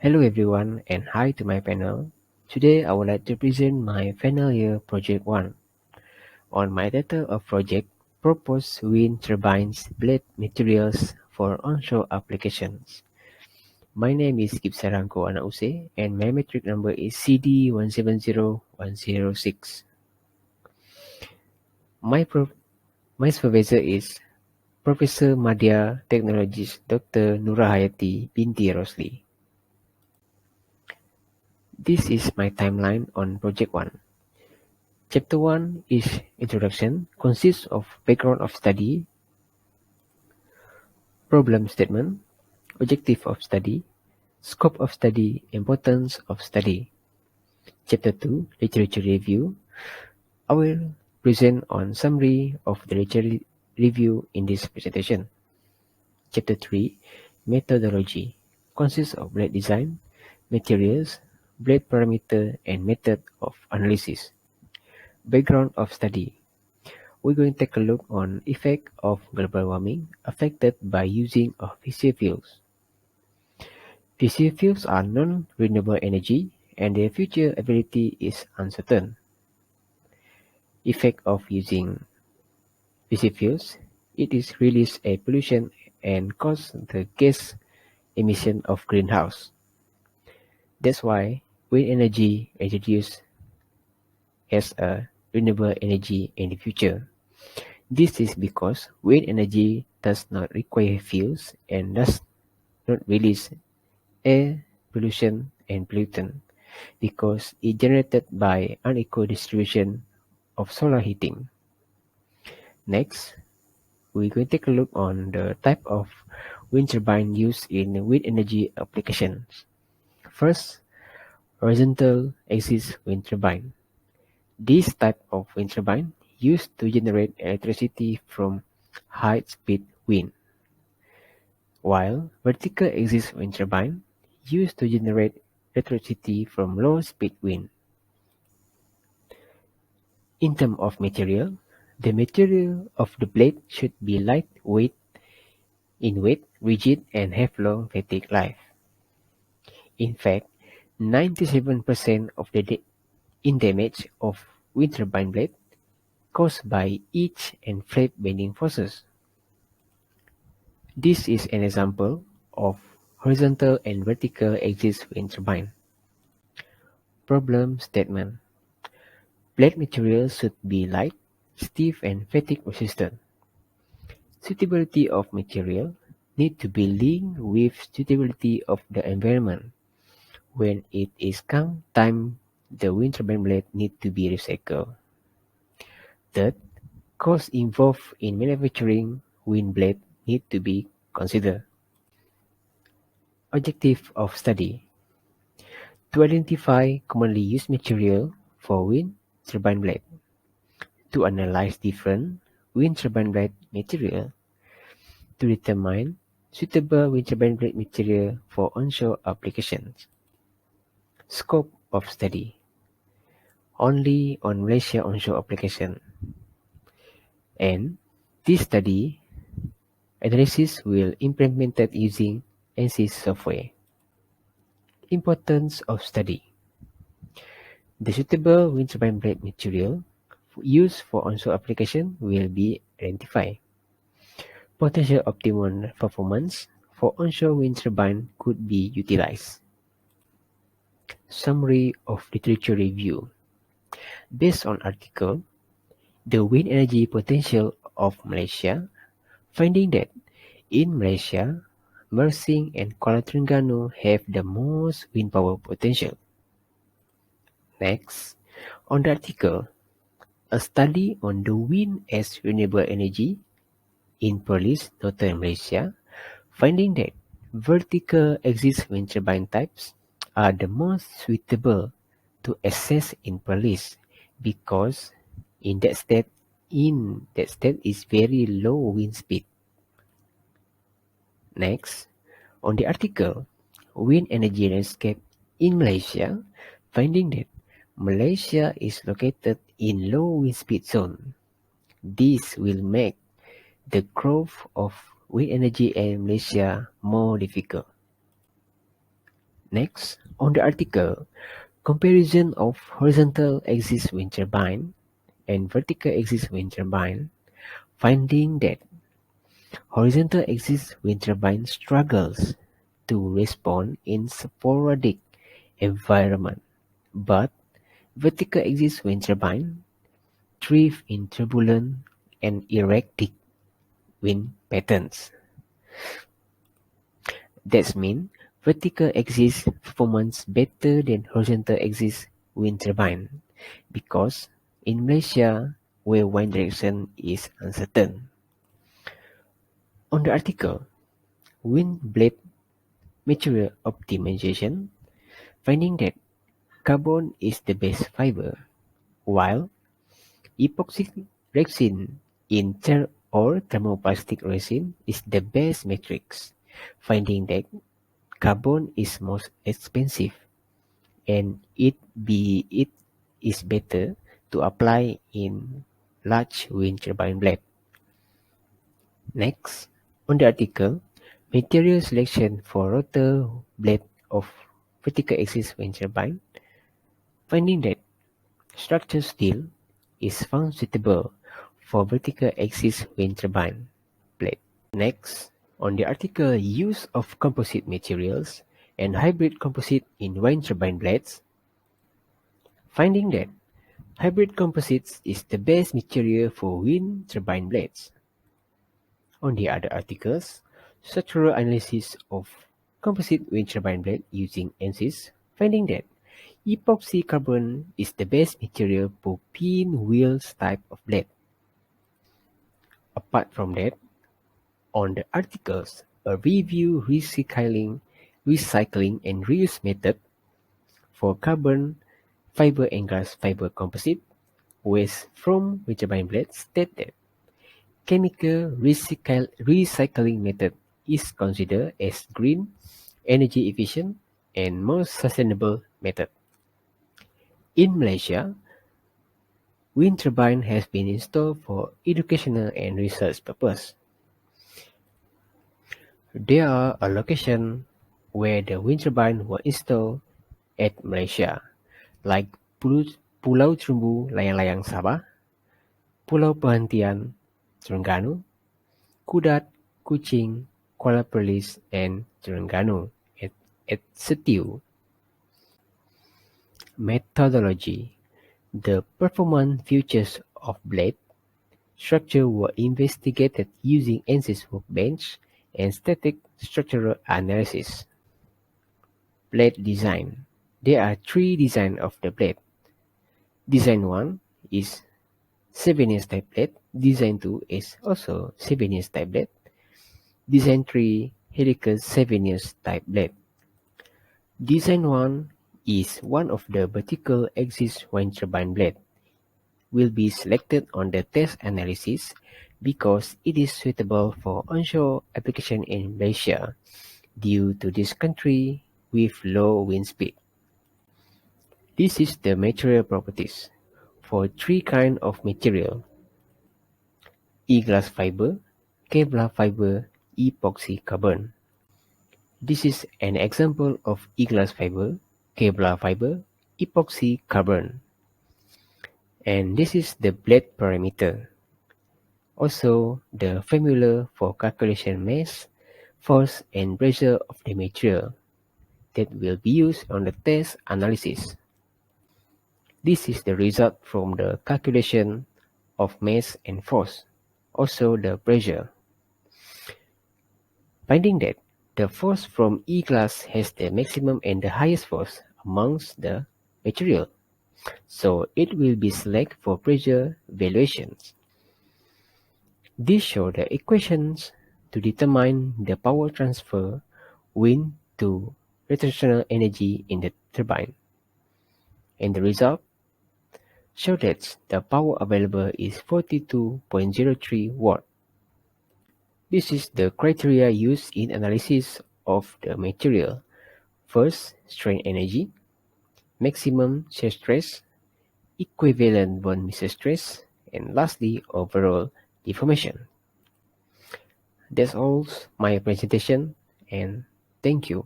Hello everyone and hi to my panel. Today I would like to present my final year project 1 on my data of project proposed wind turbines blade materials for onshore applications. My name is GIBSON RANGKO ANAK USAY and my metric number is CD170106. My supervisor is Professor Madya Technologist Dr. Nurahayati binti Rosli. This is my timeline on project 1. Chapter 1 is Introduction, consists of background of study, problem statement, objective of study, scope of study, importance of study. Chapter 2, Literature Review. I will present on summary of the literature review in this presentation. Chapter 3, Methodology, consists of blade design, materials, blade parameter, and method of analysis. Background of study. We're going to take a look on effect of global warming affected by using of fossil fuels. Fossil fuels are non-renewable energy and their future ability is uncertain. Effect of using fossil fuels, it is release a pollution and cause the gas emission of greenhouse. That's why wind energy introduced as a renewable energy in the future. This is because wind energy does not require fuels and does not release air pollution and pollutant because it generated by unequal distribution of solar heating. Next, we're going to take a look on the type of wind turbine used in wind energy applications. First, horizontal axis wind turbine. This type of wind turbine used to generate electricity from high-speed wind, while vertical axis wind turbine used to generate electricity from low-speed wind. In terms of material, the material of the blade should be lightweight in weight, rigid, and have long fatigue life. In fact, 97% of the damage of wind turbine blade caused by edge and flap bending forces. This is an example of horizontal and vertical axis wind turbine. Problem statement. Blade material should be light, stiff, and fatigue resistant. Suitability of material need to be linked with suitability of the environment. When it is come time, the wind turbine blade need to be recycled. Third, cost involved in manufacturing wind blade need to be considered. Objective of study. To identify commonly used material for wind turbine blade. To analyze different wind turbine blade material. To determine suitable wind turbine blade material for onshore applications. Scope of study. Only on Malaysia onshore application. And this study analysis will implemented using ANSYS software. Importance of study. The suitable wind turbine blade material used for onshore application will be identified. Potential optimum performance for onshore wind turbine could be utilized. Summary of literature review. Based on article, the wind energy potential of Malaysia, finding that in Malaysia, Mersing and Kuala Terengganu have the most wind power potential. Next, on the article, a study on the wind as renewable energy in Perlis, Northern Malaysia, finding that vertical axis wind turbine types are the most suitable to access in Perlis because in that state is very low wind speed. Next, on the article, wind energy landscape in Malaysia, finding that Malaysia is located in low wind speed zone. This will make the growth of wind energy in Malaysia more difficult. Next, on the article, comparison of horizontal axis wind turbine and vertical axis wind turbine, finding that horizontal axis wind turbine struggles to respond in sporadic environment, but vertical axis wind turbine thrive in turbulent and erratic wind patterns. That means vertical axis performance better than horizontal axis wind turbine because in Malaysia, where wind direction is uncertain. On the article, wind blade material optimization, finding that carbon is the best fiber, while epoxy resin or thermoplastic resin is the best matrix, finding that carbon is most expensive and it is better to apply in large wind turbine blade. Next, on the article, material selection for rotor blade of vertical axis wind turbine, finding that structural steel is found suitable for vertical axis wind turbine blade. Next, on the article, use of composite materials and hybrid composite in wind turbine blades, finding that hybrid composites is the best material for wind turbine blades. On the other articles, structural analysis of composite wind turbine blade using ANSYS, finding that epoxy carbon is the best material for pinwheels type of blade. Apart from that, on the articles, a review recycling and reuse method for carbon fiber and glass fiber composite waste from wind turbine blades stated chemical recycling method is considered as green, energy efficient, and most sustainable method. In Malaysia, wind turbine has been installed for educational and research purpose. There are a location where the wind turbine were installed at Malaysia, like Pulau Terumbu Layang-Layang Sabah, Pulau Perhentian Terengganu, Kudat, Kuching, Kuala Perlis, and Terengganu at Setiu. Methodology: the performance features of blade structure were investigated using ANSYS workbench and static structural analysis. Blade design: there are three designs of the blade. Design 1 is Savinius type blade. Design 2 is also Savinius type blade. Design 3 Helical Savinius type blade. Design 1 is one of the vertical axis wind turbine blade. Will be selected on the test analysis because it is suitable for onshore application in Malaysia due to this country with low wind speed. This is the material properties for three kinds of material: e-glass fiber, Kevlar fiber, epoxy carbon. This is an example of e-glass fiber, Kevlar fiber, epoxy carbon. And this is the blade parameter. Also, the formula for calculation mass, force, and pressure of the material that will be used on the test analysis. This is the result from the calculation of mass and force, also the pressure. Finding that the force from E-glass has the maximum and the highest force amongst the material, so it will be selected for pressure valuations. This shows the equations to determine the power transfer wind to rotational energy in the turbine. And the result shows that the power available is 42.03 watt. This is the criteria used in analysis of the material. First, strain energy, maximum shear stress, equivalent bond mixture stress, and lastly, overall deformation. That's all my presentation, and thank you.